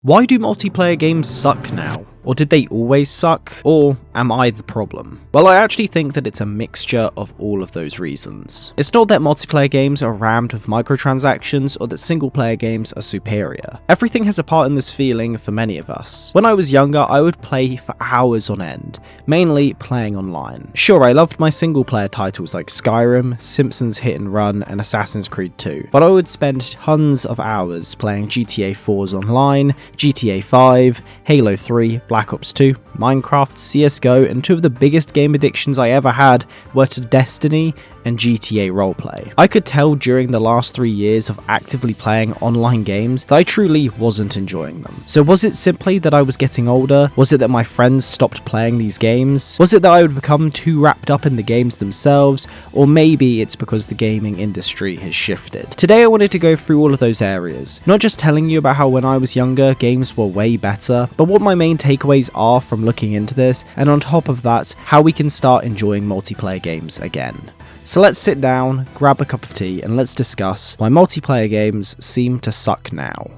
Why do multiplayer games suck now? Or did they always suck? Or am I the problem? Well, I actually think that it's a mixture of all of those reasons. It's not that multiplayer games are rammed with microtransactions or that single player games are superior. Everything has a part in this feeling for many of us. When I was younger, I would play for hours on end, mainly playing online. Sure, I loved my single player titles like Skyrim, Simpsons Hit and Run, and Assassin's Creed 2, but I would spend tons of hours playing GTA 4's online, GTA 5, Halo 3, Black Ops 2, Minecraft, CSGO, and two of the biggest game addictions I ever had were to Destiny and GTA roleplay. I could tell during the last 3 years of actively playing online games that I truly wasn't enjoying them. So was it simply that I was getting older? Was it that my friends stopped playing these games? Was it that I would become too wrapped up in the games themselves? Or maybe it's because the gaming industry has shifted. Today I wanted to go through all of those areas, not just telling you about how when I was younger games were way better, but what my main takeaways are from looking into this, and on top of that, how we can start enjoying multiplayer games again. So let's sit down, grab a cup of tea, and let's discuss why multiplayer games seem to suck now.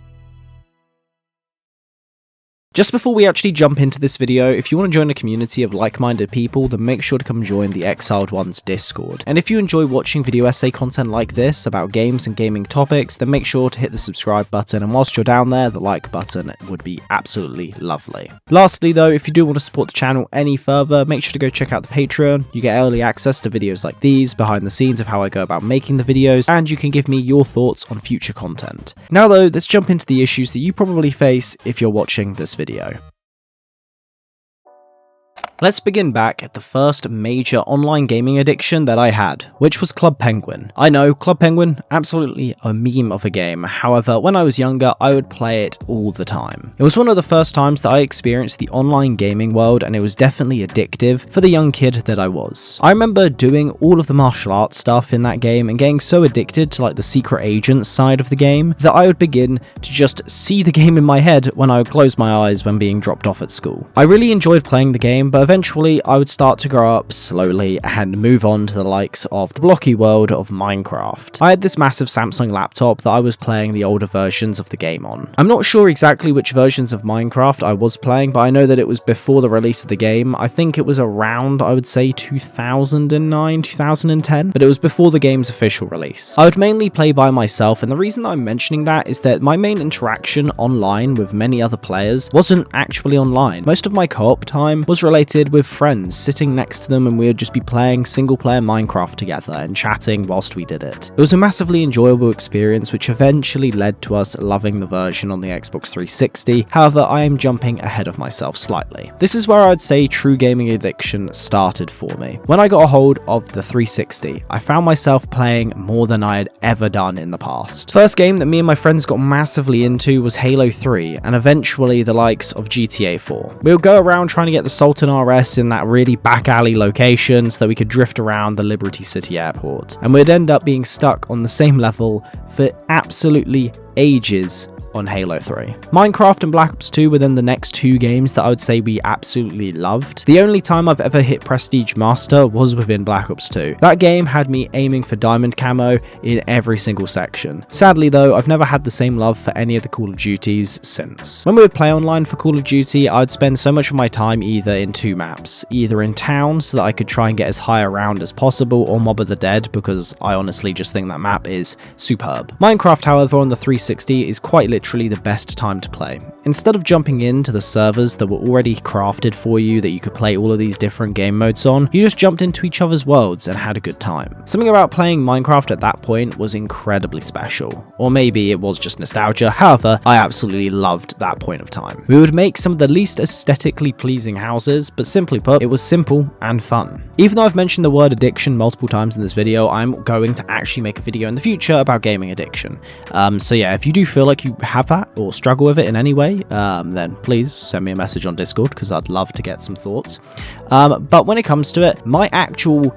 Just before we actually jump into this video, if you want to join a community of like-minded people, then make sure to come join the Exiled Ones Discord. And if you enjoy watching video essay content like this about games and gaming topics, then make sure to hit the subscribe button, and whilst you're down there, the like button would be absolutely lovely. Lastly though, if you do want to support the channel any further, make sure to go check out the Patreon. You get early access to videos like these, behind the scenes of how I go about making the videos, and you can give me your thoughts on future content. Now though, let's jump into the issues that you probably face if you're watching this video. Let's begin back at the first major online gaming addiction that I had, which was Club Penguin. I know, Club Penguin, absolutely a meme of a game. However, when I was younger, I would play it all the time. It was one of the first times that I experienced the online gaming world, and it was definitely addictive for the young kid that I was. I remember doing all of the martial arts stuff in that game and getting so addicted to like the secret agent side of the game that I would begin to just see the game in my head when I would close my eyes when being dropped off at school. I really enjoyed playing the game, but eventually I would start to grow up slowly and move on to the likes of the blocky world of Minecraft. I had this massive Samsung laptop that I was playing the older versions of the game on. I'm not sure exactly which versions of Minecraft I was playing, but I know that it was before the release of the game. I think it was around, I would say 2009, 2010, but it was before the game's official release. I would mainly play by myself, and the reason that I'm mentioning that is that my main interaction online with many other players wasn't actually online. Most of my co-op time was related with friends sitting next to them, and we would just be playing single player Minecraft together and chatting whilst we did it. It was a massively enjoyable experience, which eventually led to us loving the version on the Xbox 360. However, I am jumping ahead of myself slightly. This is where I'd say true gaming addiction started for me. When I got a hold of the 360, I found myself playing more than I had ever done in the past. First game that me and my friends got massively into was Halo 3, and eventually the likes of GTA 4. We would go around trying to get the Sultan RS in that really back alley location so that we could drift around the Liberty City airport, and we'd end up being stuck on the same level for absolutely ages on Halo 3. Minecraft and Black Ops 2 were then the next two games that I would say we absolutely loved. The only time I've ever hit Prestige Master was within Black Ops 2. That game had me aiming for diamond camo in every single section. Sadly though, I've never had the same love for any of the Call of Duties since. When we would play online for Call of Duty, I'd spend so much of my time either in two maps, either in town so that I could try and get as high around as possible, or Mob of the Dead, because I honestly just think that map is superb. Minecraft, however, on the 360 is quite literally the best time to play. Instead of jumping into the servers that were already crafted for you that you could play all of these different game modes on, you just jumped into each other's worlds and had a good time. Something about playing Minecraft at that point was incredibly special. Or maybe it was just nostalgia, however, I absolutely loved that point of time. We would make some of the least aesthetically pleasing houses, but simply put, it was simple and fun. Even though I've mentioned the word addiction multiple times in this video, I'm going to actually make a video in the future about gaming addiction. So yeah, if you do feel like you have that or struggle with it in any way, then please send me a message on Discord, because I'd love to get some thoughts. But when it comes to it, my actual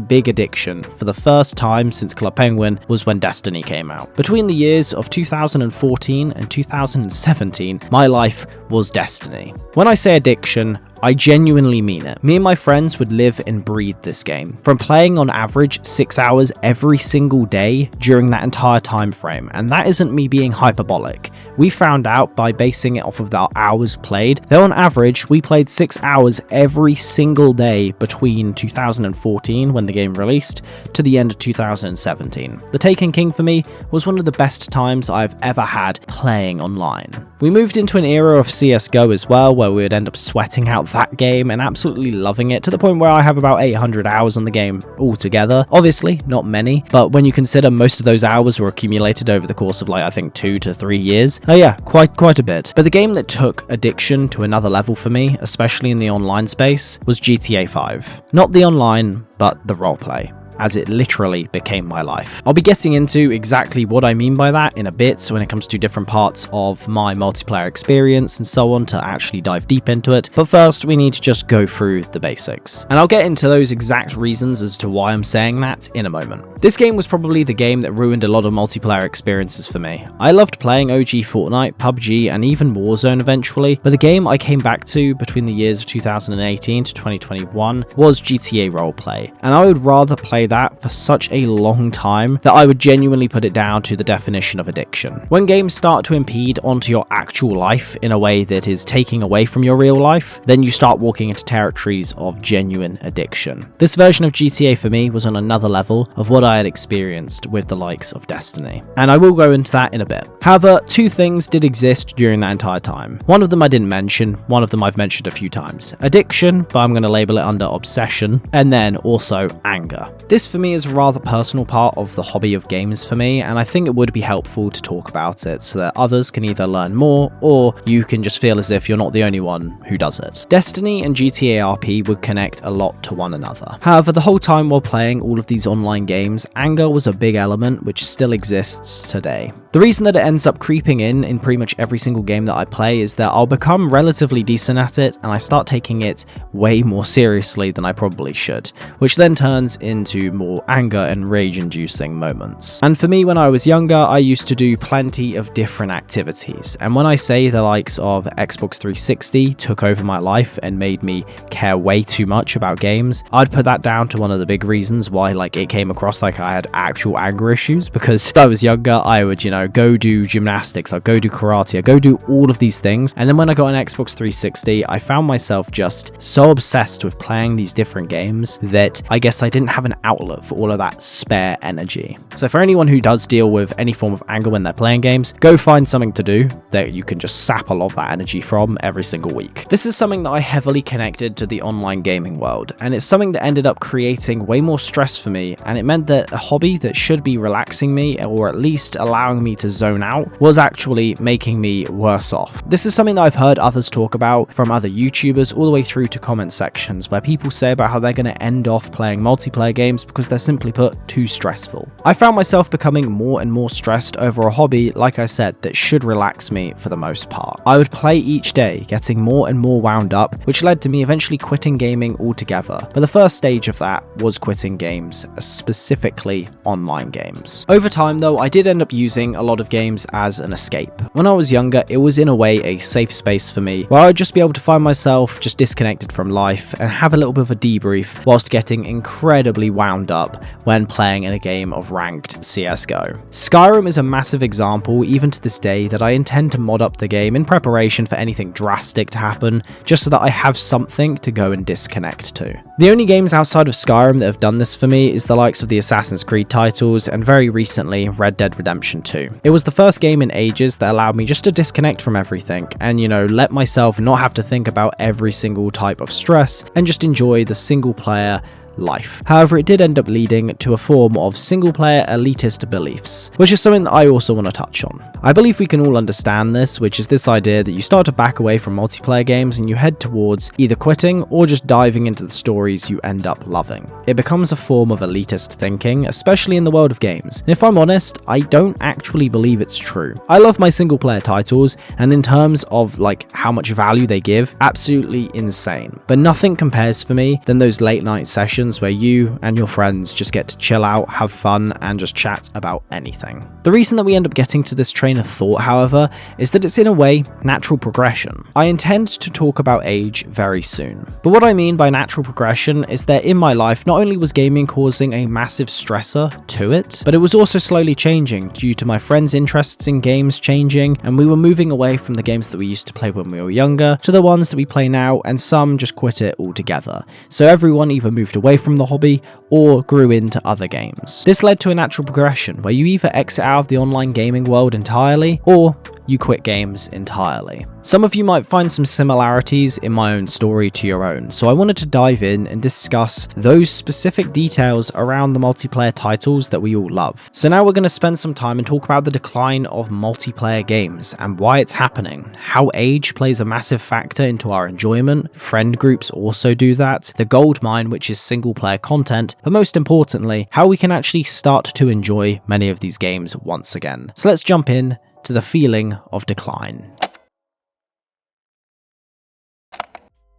big addiction for the first time since Club Penguin was when Destiny came out. Between the years of 2014 and 2017, my life was Destiny. When I say addiction, I genuinely mean it. Me and my friends would live and breathe this game, from playing on average 6 hours every single day during that entire time frame, and that isn't me being hyperbolic. We found out by basing it off of the hours played that on average we played 6 hours every single day between 2014, when the game released, to the end of 2017. The Taken King for me was one of the best times I've ever had playing online. We moved into an era of CSGO as well, where we would end up sweating out that game and absolutely loving it, to the point where I have about 800 hours on the game altogether. Obviously, not many, but when you consider most of those hours were accumulated over the course of I think 2 to 3 years, oh yeah, quite a bit. But the game that took addiction to another level for me, especially in the online space, was GTA 5. Not the online, but the roleplay, as it literally became my life. I'll be getting into exactly what I mean by that in a bit when it comes to different parts of my multiplayer experience and so on, to actually dive deep into it. But first, we need to just go through the basics. And I'll get into those exact reasons as to why I'm saying that in a moment. This game was probably the game that ruined a lot of multiplayer experiences for me. I loved playing OG Fortnite, PUBG, and even Warzone eventually, but the game I came back to between the years of 2018 to 2021 was GTA Roleplay, and I would rather play that for such a long time that I would genuinely put it down to the definition of addiction. When games start to impede onto your actual life in a way that is taking away from your real life, then you start walking into territories of genuine addiction. This version of GTA for me was on another level of what I had experienced with the likes of Destiny, and I will go into that in a bit. However, two things did exist during that entire time. One of them I didn't mention, one of them I've mentioned a few times. Addiction, but I'm going to label it under obsession, and then also anger. This for me is a rather personal part of the hobby of games for me, and I think it would be helpful to talk about it so that others can either learn more, or you can just feel as if you're not the only one who does it. Destiny and GTA RP would connect a lot to one another. However, the whole time while playing all of these online games, anger was a big element which still exists today. The reason that it ends up creeping in pretty much every single game that I play is that I'll become relatively decent at it, and I start taking it way more seriously than I probably should, which then turns into more anger and rage-inducing moments. And for me, when I was younger, I used to do plenty of different activities, and when I say the likes of Xbox 360 took over my life and made me care way too much about games, I'd put that down to one of the big reasons why it came across like I had actual anger issues, because when I was younger, I would, go do gymnastics, I'd go do karate, I'd go do all of these things, and then when I got an Xbox 360, I found myself just so obsessed with playing these different games that I guess I didn't have an outlet for all of that spare energy. So for anyone who does deal with any form of anger when they're playing games, go find something to do that you can just sap a lot of that energy from every single week. This is something that I heavily connected to the online gaming world, and it's something that ended up creating way more stress for me, and it meant that a hobby that should be relaxing me, or at least allowing me to zone out, was actually making me worse off. This is something that I've heard others talk about, from other YouTubers all the way through to comment sections, where people say about how they're going to end off playing multiplayer games because they're simply put too stressful. I found myself becoming more and more stressed over a hobby, like I said, that should relax me for the most part. I would play each day, getting more and more wound up, which led to me eventually quitting gaming altogether. But the first stage of that was quitting games, specifically online games. Over time though, I did end up using a lot of games as an escape. When I was younger, it was in a way a safe space for me, where I'd just be able to find myself just disconnected from life and have a little bit of a debrief whilst getting incredibly wound up when playing in a game of ranked CSGO. Skyrim is a massive example, even to this day, that I intend to mod up the game in preparation for anything drastic to happen, just so that I have something to go and disconnect to. The only games outside of Skyrim that have done this for me is the likes of the Assassin's Creed titles, and very recently Red Dead Redemption 2. It was the first game in ages that allowed me just to disconnect from everything and, let myself not have to think about every single type of stress and just enjoy the single player life. However, it did end up leading to a form of single-player elitist beliefs, which is something that I also want to touch on. I believe we can all understand this, which is this idea that you start to back away from multiplayer games and you head towards either quitting or just diving into the stories you end up loving. It becomes a form of elitist thinking, especially in the world of games, and if I'm honest, I don't actually believe it's true. I love my single-player titles, and in terms of how much value they give, absolutely insane. But nothing compares for me than those late-night sessions sessions where you and your friends just get to chill out, have fun, and just chat about anything. The reason that we end up getting to this train of thought, however, is that it's in a way natural progression. I intend to talk about age very soon. But what I mean by natural progression is that in my life, not only was gaming causing a massive stressor to it, but it was also slowly changing due to my friends' interests in games changing, and we were moving away from the games that we used to play when we were younger to the ones that we play now, and some just quit it altogether. So everyone either moved away from the hobby or grew into other games. This led to a natural progression where you either exit out of the online gaming world entirely or you quit games entirely. Some of you might find some similarities in my own story to your own, so I wanted to dive in and discuss those specific details around the multiplayer titles that we all love. So now we're going to spend some time and talk about the decline of multiplayer games and why it's happening, how age plays a massive factor into our enjoyment, friend groups also do that, the gold mine which is single player content, but most importantly, how we can actually start to enjoy many of these games once again. So let's jump in to the feeling of decline.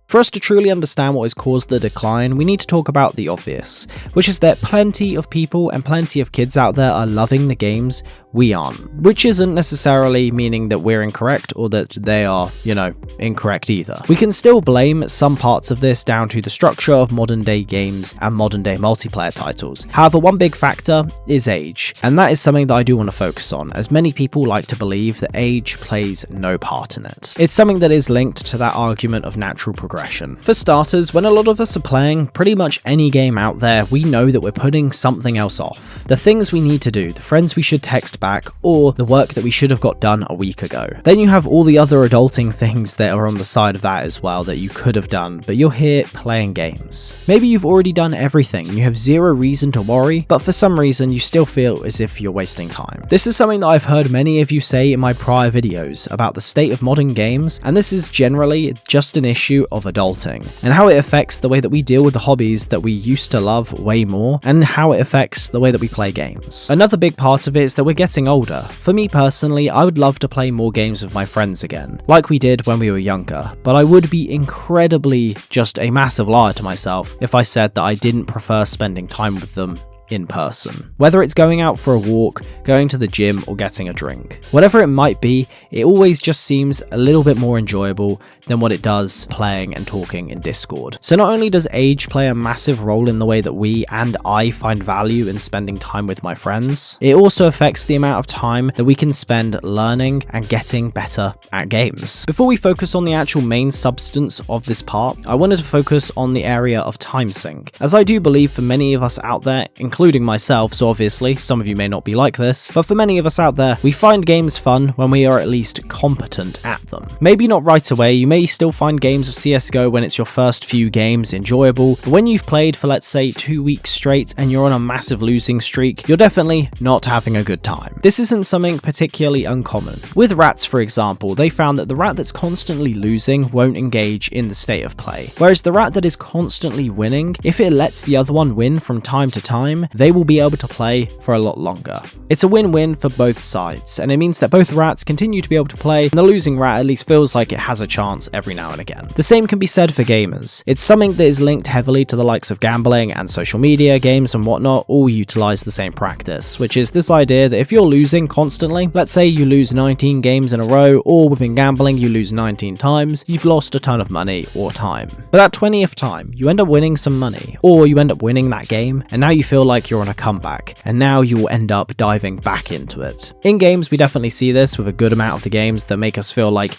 For us to truly understand what has caused the decline, we need to talk about the obvious, which is that plenty of people and plenty of kids out there are loving the games we aren't, which isn't necessarily meaning that we're incorrect or that they are, incorrect either. We can still blame some parts of this down to the structure of modern day games and modern day multiplayer titles. However, one big factor is age, and that is something that I do want to focus on, as many people like to believe that age plays no part in it. It's something that is linked to that argument of natural progression. For starters, when a lot of us are playing pretty much any game out there, we know that we're putting something else off. The things we need to do, the friends we should text back, or the work that we should have got done a week ago. Then you have all the other adulting things that are on the side of that as well that you could have done, but you're here playing games. Maybe you've already done everything, you have zero reason to worry, but for some reason you still feel as if you're wasting time. This is something that I've heard many of you say in my prior videos about the state of modern games, and this is generally just an issue of adulting, and how it affects the way that we deal with the hobbies that we used to love way more, and how it affects the way that we play games. Another big part of it is that we're getting older. For me personally, I would love to play more games with my friends again, like we did when we were younger, but I would be incredibly just a massive liar to myself if I said that I didn't prefer spending time with them in person. Whether it's going out for a walk, going to the gym, or getting a drink. Whatever it might be, it always just seems a little bit more enjoyable than what it does playing and talking in Discord. So not only does age play a massive role in the way that we and I find value in spending time with my friends, it also affects the amount of time that we can spend learning and getting better at games. Before we focus on the actual main substance of this part, I wanted to focus on the area of time sink, as I do believe for many of us out there, including myself, so obviously some of you may not be like this, but for many of us out there, we find games fun when we are at least competent at them. Maybe not right away, you may still find games of CSGO when it's your first few games enjoyable, but when you've played for let's say 2 weeks straight and you're on a massive losing streak, you're definitely not having a good time. This isn't something particularly uncommon. With rats, for example, they found that the rat that's constantly losing won't engage in the state of play, whereas the rat that is constantly winning, if it lets the other one win from time to time, they will be able to play for a lot longer. It's a win-win for both sides, and it means that both rats continue to be able to play, and the losing rat at least feels like it has a chance every now and again. The same can be said for gamers. It's something that is linked heavily to the likes of gambling and social media, games and whatnot all utilize the same practice, which is this idea that if you're losing constantly, let's say you lose 19 games in a row, or within gambling you lose 19 times, you've lost a ton of money or time. But that 20th time, you end up winning some money, or you end up winning that game, and now you feel like you're on a comeback, and now you will end up diving back into it. In games, we definitely see this with a good amount of the games that make us feel like,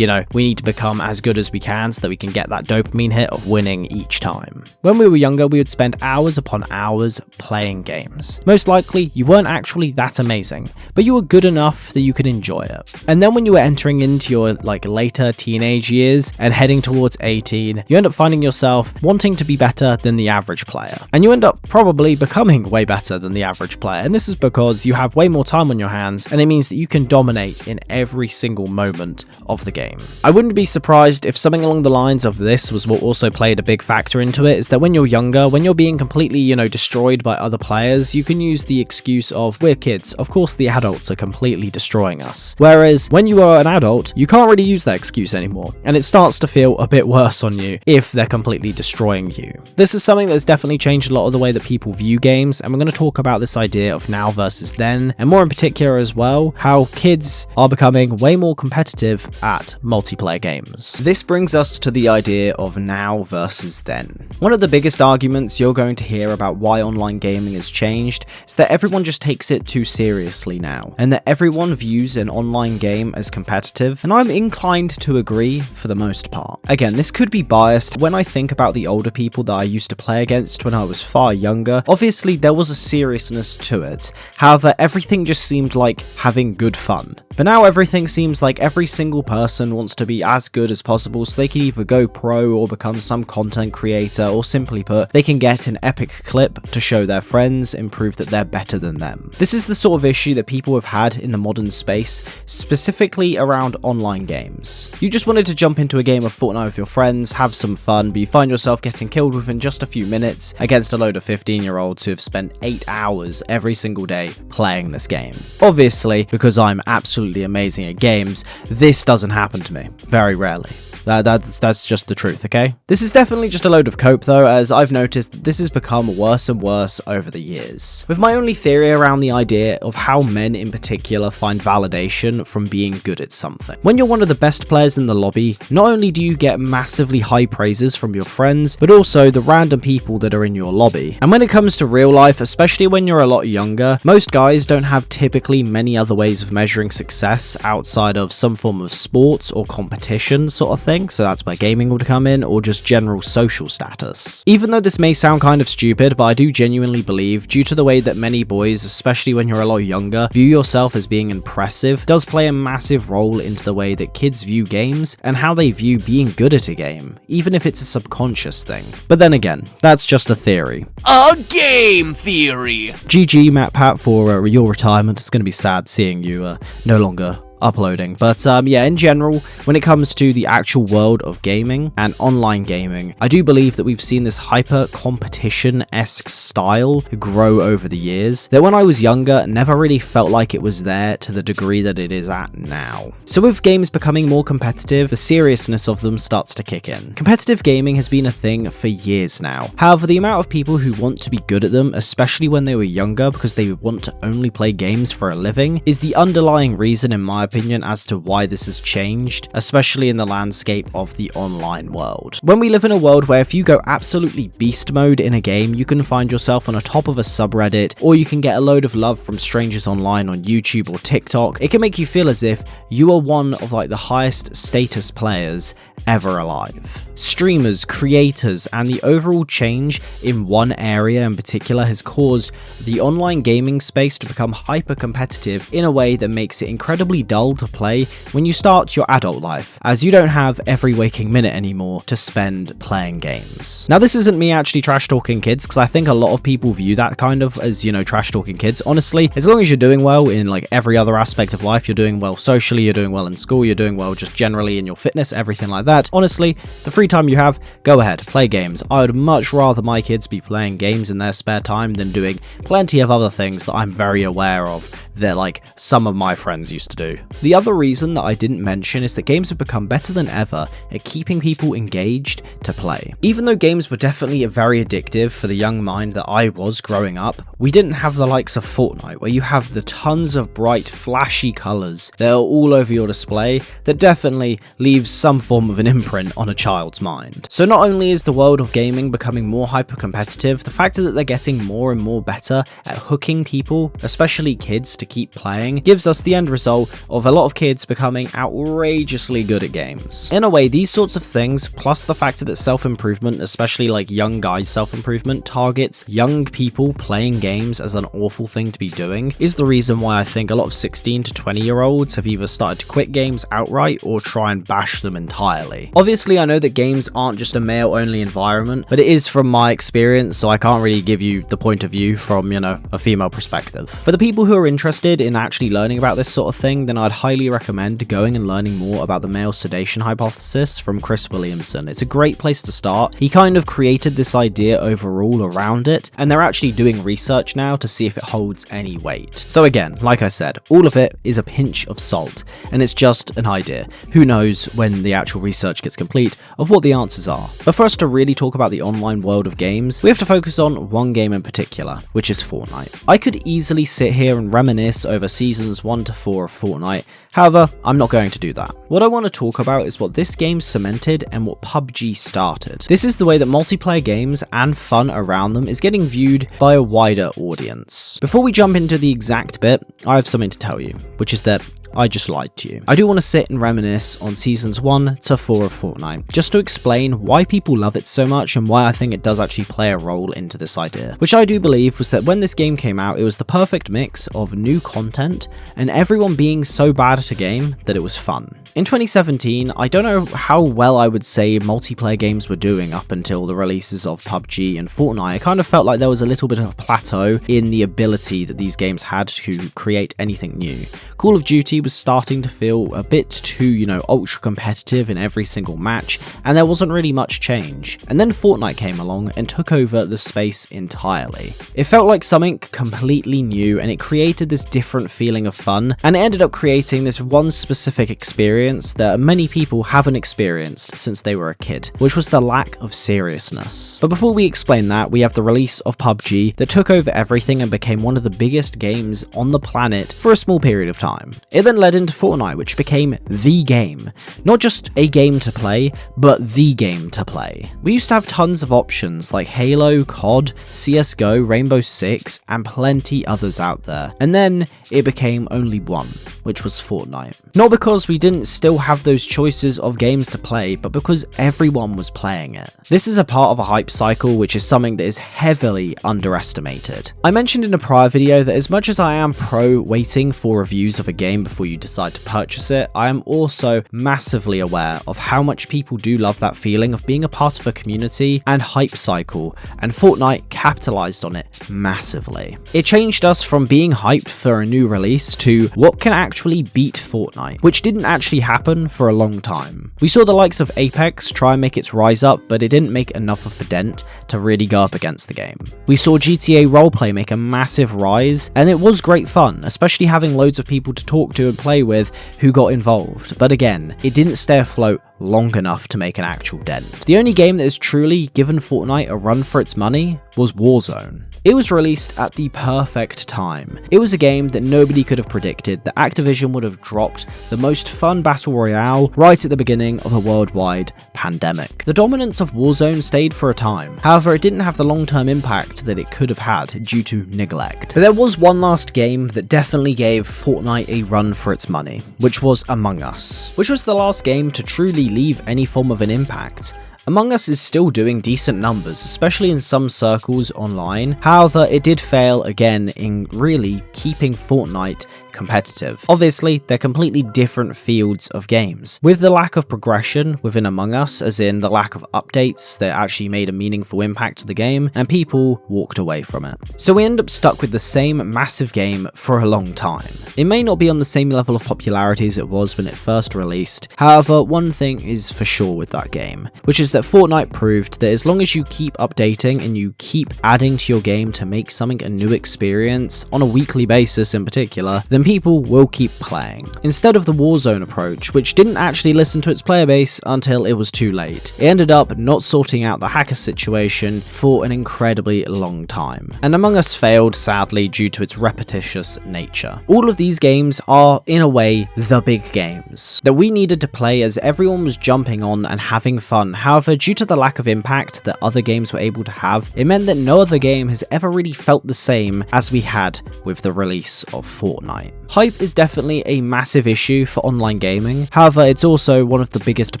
we need to become as good as we can so that we can get that dopamine hit of winning each time. When we were younger, we would spend hours upon hours playing games. Most likely, you weren't actually that amazing, but you were good enough that you could enjoy it. And then when you were entering into your later teenage years and heading towards 18, you end up finding yourself wanting to be better than the average player. And you end up probably becoming becoming way better than the average player, and this is because you have way more time on your hands, and it means that you can dominate in every single moment of the game. I wouldn't be surprised if something along the lines of this was what also played a big factor into it, is that when you're younger, when you're being completely, destroyed by other players, you can use the excuse of, we're kids, of course the adults are completely destroying us. Whereas when you are an adult, you can't really use that excuse anymore, and it starts to feel a bit worse on you if they're completely destroying you. This is something that's definitely changed a lot of the way that people view games, and we're going to talk about this idea of now versus then, and more in particular as well, how kids are becoming way more competitive at multiplayer games. This brings us to the idea of now versus then. One of the biggest arguments you're going to hear about why online gaming has changed is that everyone just takes it too seriously now, and that everyone views an online game as competitive, and I'm inclined to agree for the most part. Again, this could be biased. When I think about the older people that I used to play against when I was far younger, obviously there was a seriousness to it. However, everything just seemed like having good fun. But now everything seems like every single person wants to be as good as possible, so they can either go pro or become some content creator, or simply put, they can get an epic clip to show their friends and prove that they're better than them. This is the sort of issue that people have had in the modern space, specifically around online games. You just wanted to jump into a game of Fortnite with your friends, have some fun, but you find yourself getting killed within just a few minutes against a load of 15-year-olds who have spent 8 hours every single day playing this game. Obviously, because I'm absolutely amazing at games, this doesn't happen to me. Very rarely. That's just the truth, okay? This is definitely just a load of cope though, as I've noticed that this has become worse and worse over the years. With my only theory around the idea of how men in particular find validation from being good at something. When you're one of the best players in the lobby, not only do you get massively high praises from your friends, but also the random people that are in your lobby. And when it comes to real life, especially when you're a lot younger, most guys don't have typically many other ways of measuring success outside of some form of sports or competition sort of thing. So that's where gaming would come in, or just general social status. Even though this may sound kind of stupid, but I do genuinely believe, due to the way that many boys, especially when you're a lot younger, view yourself as being impressive, does play a massive role into the way that kids view games and how they view being good at a game, even if it's a subconscious thing. But then again, that's just a theory. A game theory! GG, MatPat, for your retirement. It's going to be sad seeing you no longer uploading. But yeah, in general, when it comes to the actual world of gaming and online gaming, I do believe that we've seen this hyper competition-esque style grow over the years that when I was younger never really felt like it was there to the degree that it is at now. So with games becoming more competitive, the seriousness of them starts to kick in. Competitive gaming has been a thing for years now. However, the amount of people who want to be good at them, especially when they were younger because they want to only play games for a living, is the underlying reason, in my opinion, as to why this has changed, especially in the landscape of the online world. When we live in a world where if you go absolutely beast mode in a game, you can find yourself on the top of a subreddit, or you can get a load of love from strangers online on YouTube or TikTok, it can make you feel as if you are one of like the highest status players ever alive. Streamers, creators, and the overall change in one area in particular has caused the online gaming space to become hyper competitive in a way that makes it incredibly dull to play when you start your adult life, as you don't have every waking minute anymore to spend playing games. Now, this isn't me actually trash talking kids, because I think a lot of people view that kind of as, trash talking kids. Honestly, as long as you're doing well in like every other aspect of life, you're doing well socially, you're doing well in school, you're doing well just generally in your fitness, everything like that. Honestly, the free time you have, go ahead, play games. I would much rather my kids be playing games in their spare time than doing plenty of other things that I'm very aware of that like some of my friends used to do. The other reason that I didn't mention is that games have become better than ever at keeping people engaged to play. Even though games were definitely very addictive for the young mind that I was growing up, we didn't have the likes of Fortnite, where you have the tons of bright, flashy colours that are all over your display that definitely leaves some form of an imprint on a child's mind. So not only is the world of gaming becoming more hyper-competitive, the fact that they're getting more and more better at hooking people, especially kids, to keep playing, gives us the end result of a lot of kids becoming outrageously good at games. In a way, these sorts of things, plus the fact that self-improvement, especially like young guys' self-improvement, targets young people playing games as an awful thing to be doing, is the reason why I think a lot of 16 to 20-year-olds have either started to quit games outright or try and bash them entirely. Obviously, I know that games aren't just a male-only environment, but it is from my experience, so I can't really give you the point of view from, a female perspective. For the people who are interested in actually learning about this sort of thing, then I'd highly recommend going and learning more about the male sedation hypothesis from Chris Williamson. It's a great place to start. He kind of created this idea overall around it, and they're actually doing research now to see if it holds any weight. So again, like I said, all of it is a pinch of salt, and it's just an idea. Who knows when the actual research gets complete of what the answers are. But for us to really talk about the online world of games, we have to focus on one game in particular, which is Fortnite. I could easily sit here and reminisce over seasons 1 to 4 of Fortnite, however, I'm not going to do that. What I want to talk about is what this game cemented and what PUBG started. This is the way that multiplayer games and fun around them is getting viewed by a wider audience. Before we jump into the exact bit, I have something to tell you, which is that I just lied to you. I do want to sit and reminisce on seasons 1 to 4 of Fortnite, just to explain why people love it so much and why I think it does actually play a role into this idea. Which I do believe was that when this game came out, it was the perfect mix of new content and everyone being so bad at a game that it was fun. In 2017, I don't know how well I would say multiplayer games were doing up until the releases of PUBG and Fortnite. I kind of felt like there was a little bit of a plateau in the ability that these games had to create anything new. Call of Duty was starting to feel a bit too, ultra competitive in every single match, and there wasn't really much change. And then Fortnite came along and took over the space entirely. It felt like something completely new, and it created this different feeling of fun, and it ended up creating this one specific experience that many people haven't experienced since they were a kid, which was the lack of seriousness. But before we explain that, we have the release of PUBG that took over everything and became one of the biggest games on the planet for a small period of time. It then led into Fortnite, which became the game. Not just a game to play, but the game to play. We used to have tons of options like Halo, COD, CSGO, Rainbow Six, and plenty others out there. And then it became only one, which was Fortnite. Not because we didn't still have those choices of games to play, but because everyone was playing it. This is a part of a hype cycle, which is something that is heavily underestimated. I mentioned in a prior video that as much as I am pro waiting for reviews of a game before you decide to purchase it, I am also massively aware of how much people do love that feeling of being a part of a community and hype cycle, and Fortnite capitalized on it massively. It changed us from being hyped for a new release to what can actually beat Fortnite, which didn't actually happen for a long time. We saw the likes of Apex try and make its rise up, but it didn't make enough of a dent to really go up against the game. We saw GTA roleplay make a massive rise, and it was great fun, especially having loads of people to talk to and play with who got involved, but again, it didn't stay afloat long enough to make an actual dent. The only game that has truly given Fortnite a run for its money was Warzone. It was released at the perfect time. It was a game that nobody could have predicted that Activision would have dropped the most fun battle royale right at the beginning of a worldwide pandemic. The dominance of Warzone stayed for a time, however it didn't have the long-term impact that it could have had due to neglect. But there was one last game that definitely gave Fortnite a run for its money, which was Among Us, which was the last game to truly leave any form of an impact. Among Us is still doing decent numbers, especially in some circles online. However, it did fail again in really keeping Fortnite competitive. Obviously, they're completely different fields of games. With the lack of progression within Among Us, as in the lack of updates that actually made a meaningful impact to the game, and people walked away from it. So we end up stuck with the same massive game for a long time. It may not be on the same level of popularity as it was when it first released. However, one thing is for sure with that game, which is that Fortnite proved that as long as you keep updating and you keep adding to your game to make something a new experience on a weekly basis in particular, then people will keep playing. Instead of the Warzone approach, which didn't actually listen to its player base until it was too late. It ended up not sorting out the hacker situation for an incredibly long time. And Among Us failed, sadly, due to its repetitious nature. All of these games are, in a way, the big games that we needed to play as everyone was jumping on and having fun. However, due to the lack of impact that other games were able to have, it meant that no other game has ever really felt the same as we had with the release of Fortnite. Hype is definitely a massive issue for online gaming, however it's also one of the biggest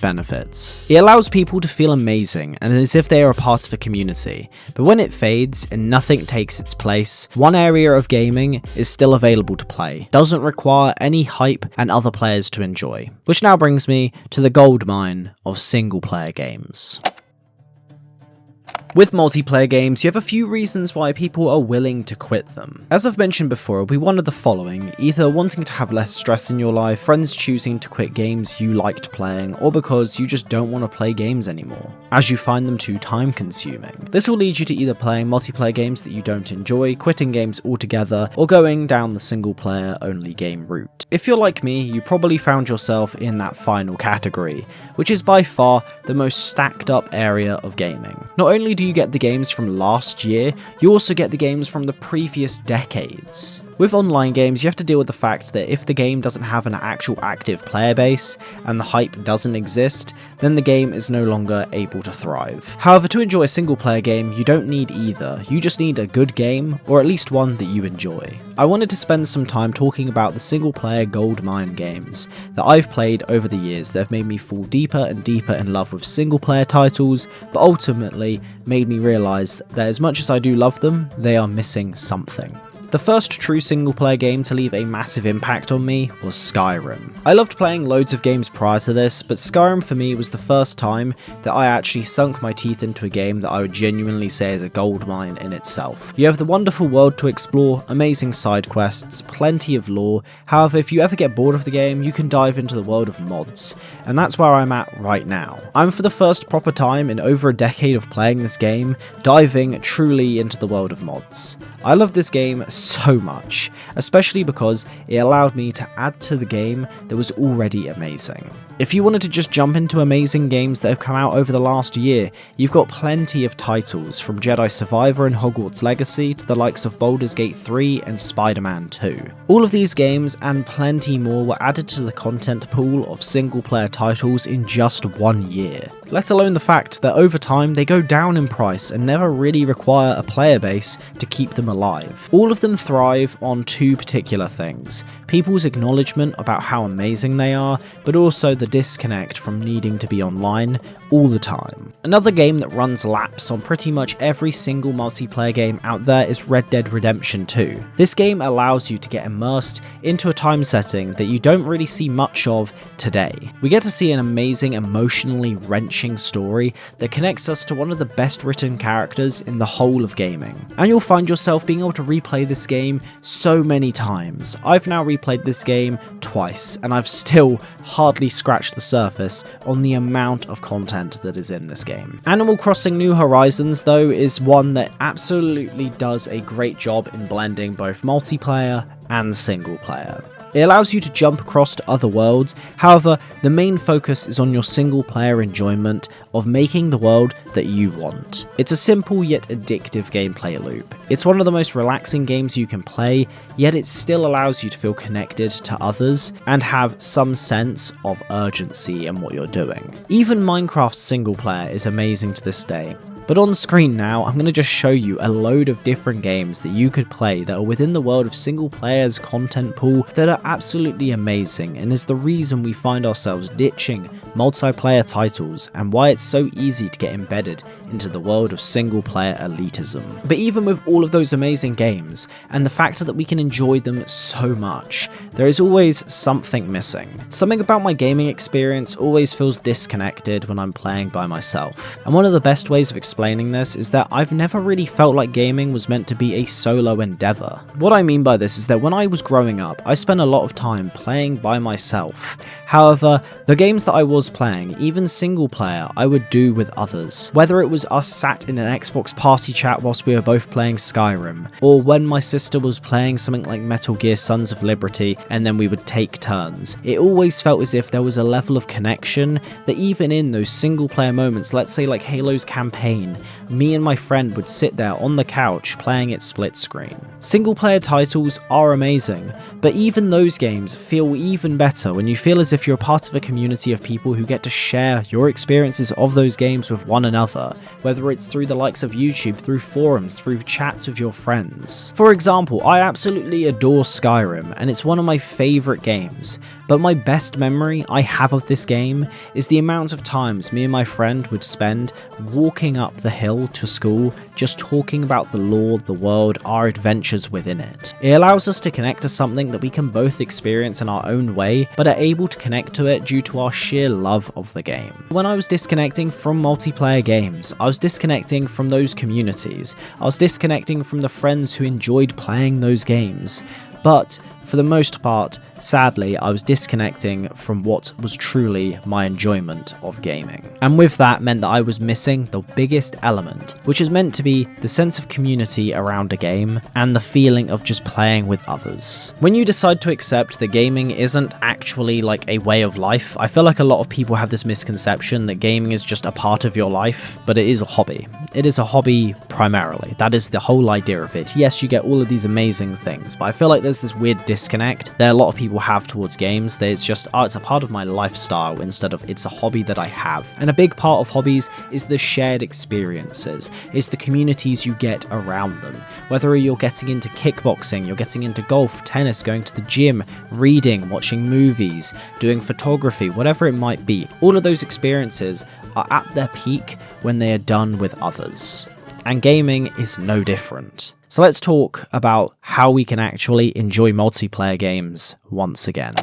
benefits. It allows people to feel amazing and as if they are a part of a community, but when it fades and nothing takes its place, one area of gaming is still available to play, doesn't require any hype and other players to enjoy. Which now brings me to the gold mine of single player games. With multiplayer games, you have a few reasons why people are willing to quit them. As I've mentioned before, it'll be one of the following: either wanting to have less stress in your life, friends choosing to quit games you liked playing, or because you just don't want to play games anymore, as you find them too time consuming. This will lead you to either playing multiplayer games that you don't enjoy, quitting games altogether, or going down the single player only game route. If you're like me, you probably found yourself in that final category, which is by far the most stacked up area of gaming. Not only do you get the games from last year, you also get the games from the previous decades. With online games, you have to deal with the fact that if the game doesn't have an actual active player base and the hype doesn't exist, then the game is no longer able to thrive. However, to enjoy a single player game, you don't need either. You just need a good game, or at least one that you enjoy. I wanted to spend some time talking about the single player goldmine games that I've played over the years that have made me fall deeper and deeper in love with single player titles, but ultimately made me realise that as much as I do love them, they are missing something. The first true single player game to leave a massive impact on me was Skyrim. I loved playing loads of games prior to this, but Skyrim for me was the first time that I actually sunk my teeth into a game that I would genuinely say is a goldmine in itself. You have the wonderful world to explore, amazing side quests, plenty of lore. However, if you ever get bored of the game, you can dive into the world of mods, and that's where I'm at right now. I'm for the first proper time in over a decade of playing this game, diving truly into the world of mods. I love this game so much, especially because it allowed me to add to the game that was already amazing. If you wanted to just jump into amazing games that have come out over the last year, you've got plenty of titles, from Jedi Survivor and Hogwarts Legacy to the likes of Baldur's Gate 3 and Spider-Man 2. All of these games and plenty more were added to the content pool of single player titles in just 1 year. Let alone the fact that over time they go down in price and never really require a player base to keep them alive. All of them thrive on two particular things: people's acknowledgement about how amazing they are, but also the disconnect from needing to be online all the time. Another game that runs laps on pretty much every single multiplayer game out there is Red Dead Redemption 2. This game allows you to get immersed into a time setting that you don't really see much of today. We get to see an amazing, emotionally wrenching story that connects us to one of the best written characters in the whole of gaming. And you'll find yourself being able to replay this game so many times. I've now replayed this game twice, and I've still hardly scratched the surface on the amount of content that is in this game. Animal Crossing New Horizons, though, is one that absolutely does a great job in blending both multiplayer and single player. It allows you to jump across to other worlds, however, the main focus is on your single player enjoyment of making the world that you want. It's a simple yet addictive gameplay loop. It's one of the most relaxing games you can play, yet it still allows you to feel connected to others and have some sense of urgency in what you're doing. Even Minecraft single player is amazing to this day. But on screen now, I'm going to just show you a load of different games that you could play that are within the world of single player's content pool that are absolutely amazing, and is the reason we find ourselves ditching multiplayer titles and why it's so easy to get embedded into the world of single player elitism. But even with all of those amazing games, and the fact that we can enjoy them so much, there is always something missing. Something about my gaming experience always feels disconnected when I'm playing by myself. And one of the best ways of explaining this is that I've never really felt like gaming was meant to be a solo endeavor. What I mean by this is that when I was growing up, I spent a lot of time playing by myself. However, the games that I was playing, even single player, I would do with others. Whether it was us sat in an Xbox party chat whilst we were both playing Skyrim, or when my sister was playing something like Metal Gear Sons of Liberty and then we would take turns. It always felt as if there was a level of connection that even in those single player moments, let's say like Halo's campaign, me and my friend would sit there on the couch playing it split screen. Single player titles are amazing, but even those games feel even better when you feel as if you're part of a community of people who get to share your experiences of those games with one another, whether it's through the likes of YouTube, through forums, through chats with your friends. For example, I absolutely adore Skyrim, and it's one of my favourite games, but my best memory I have of this game is the amount of times me and my friend would spend walking up the hill to school just talking about the lore, the world, our adventures within it. It allows us to connect to something that we can both experience in our own way, but are able to connect to it due to our sheer love of the game. When I was disconnecting from multiplayer games, I was disconnecting from those communities, I was disconnecting from the friends who enjoyed playing those games, but for the most part, sadly, I was disconnecting from what was truly my enjoyment of gaming. And with that meant that I was missing the biggest element, which is meant to be the sense of community around a game and the feeling of just playing with others. When you decide to accept that gaming isn't actually like a way of life, I feel like a lot of people have this misconception that gaming is just a part of your life, but it is a hobby. It is a hobby primarily. That is the whole idea of it. Yes, you get all of these amazing things, but I feel like there's this weird disconnect that a lot of people have towards games. That it's just, it's a part of my lifestyle instead of it's a hobby that I have. And a big part of hobbies is the shared experiences. It's the communities you get around them. Whether you're getting into kickboxing, you're getting into golf, tennis, going to the gym, reading, watching movies, doing photography, whatever it might be, all of those experiences are at their peak when they are done with others. And gaming is no different. So let's talk about how we can actually enjoy multiplayer games once again.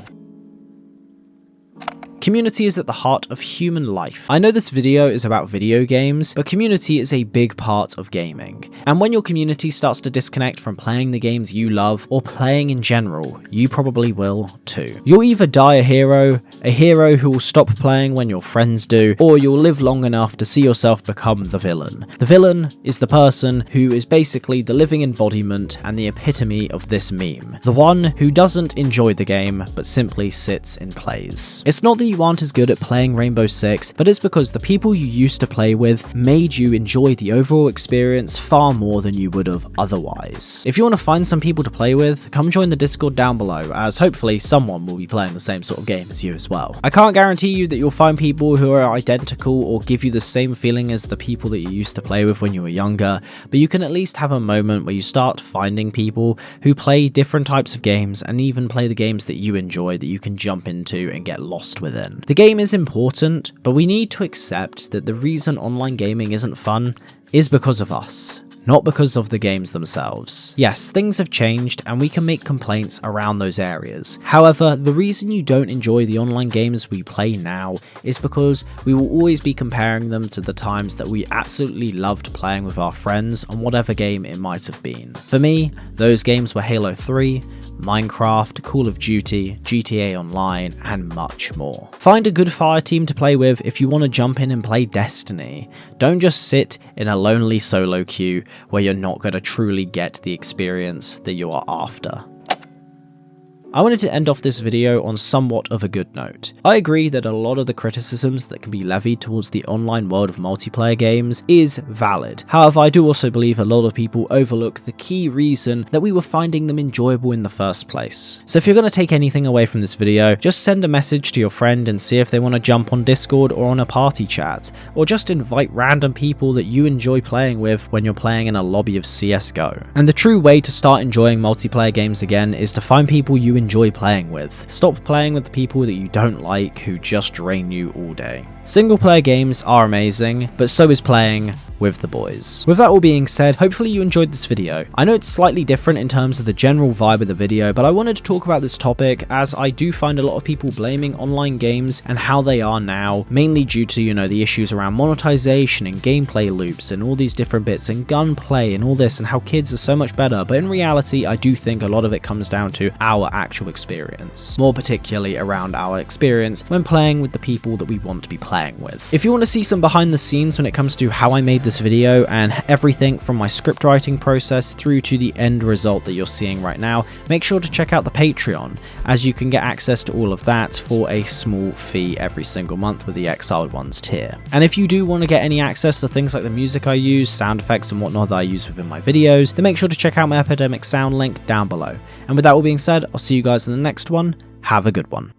Community is at the heart of human life. I know this video is about video games, but community is a big part of gaming. And when your community starts to disconnect from playing the games you love, or playing in general, you probably will too. You'll either die a hero who will stop playing when your friends do, or you'll live long enough to see yourself become the villain. The villain is the person who is basically the living embodiment and the epitome of this meme. The one who doesn't enjoy the game, but simply sits and plays. It's not that you aren't as good at playing Rainbow Six, but it's because the people you used to play with made you enjoy the overall experience far more than you would have otherwise. If you want to find some people to play with, come join the Discord down below, as hopefully someone will be playing the same sort of game as you as well. I can't guarantee you that you'll find people who are identical or give you the same feeling as the people that you used to play with when you were younger, but you can at least have a moment where you start finding people who play different types of games and even play the games that you enjoy that you can jump into and get lost within. The game is important, but we need to accept that the reason online gaming isn't fun is because of us, not because of the games themselves. Yes, things have changed and we can make complaints around those areas. However, the reason you don't enjoy the online games we play now is because we will always be comparing them to the times that we absolutely loved playing with our friends on whatever game it might have been. For me, those games were Halo 3, Minecraft, Call of Duty, GTA Online, and much more. Find a good fire team to play with if you want to jump in and play Destiny. Don't just sit in a lonely solo queue where you're not going to truly get the experience that you are after. I wanted to end off this video on somewhat of a good note. I agree that a lot of the criticisms that can be levied towards the online world of multiplayer games is valid. However, I do also believe a lot of people overlook the key reason that we were finding them enjoyable in the first place. So if you're going to take anything away from this video, just send a message to your friend and see if they want to jump on Discord or on a party chat, or just invite random people that you enjoy playing with when you're playing in a lobby of CSGO. And the true way to start enjoying multiplayer games again is to find people you enjoy playing with. Stop playing with the people that you don't like who just drain you all day. Single player games are amazing, but so is playing with the boys. With that all being said, hopefully you enjoyed this video. I know it's slightly different in terms of the general vibe of the video, but I wanted to talk about this topic as I do find a lot of people blaming online games and how they are now, mainly due to, the issues around monetization and gameplay loops and all these different bits and gunplay and all this and how kids are so much better, but in reality I do think a lot of it comes down to our actual experience, more particularly around our experience when playing with the people that we want to be playing with. If you want to see some behind the scenes when it comes to how I made this video and everything from my script writing process through to the end result that you're seeing right now, make sure to check out the Patreon, as you can get access to all of that for a small fee every single month with the Exiled Ones tier. And if you do want to get any access to things like the music I use, sound effects and whatnot that I use within my videos, then make sure to check out my Epidemic Sound link down below. And with that all being said, I'll see you guys in the next one. Have a good one.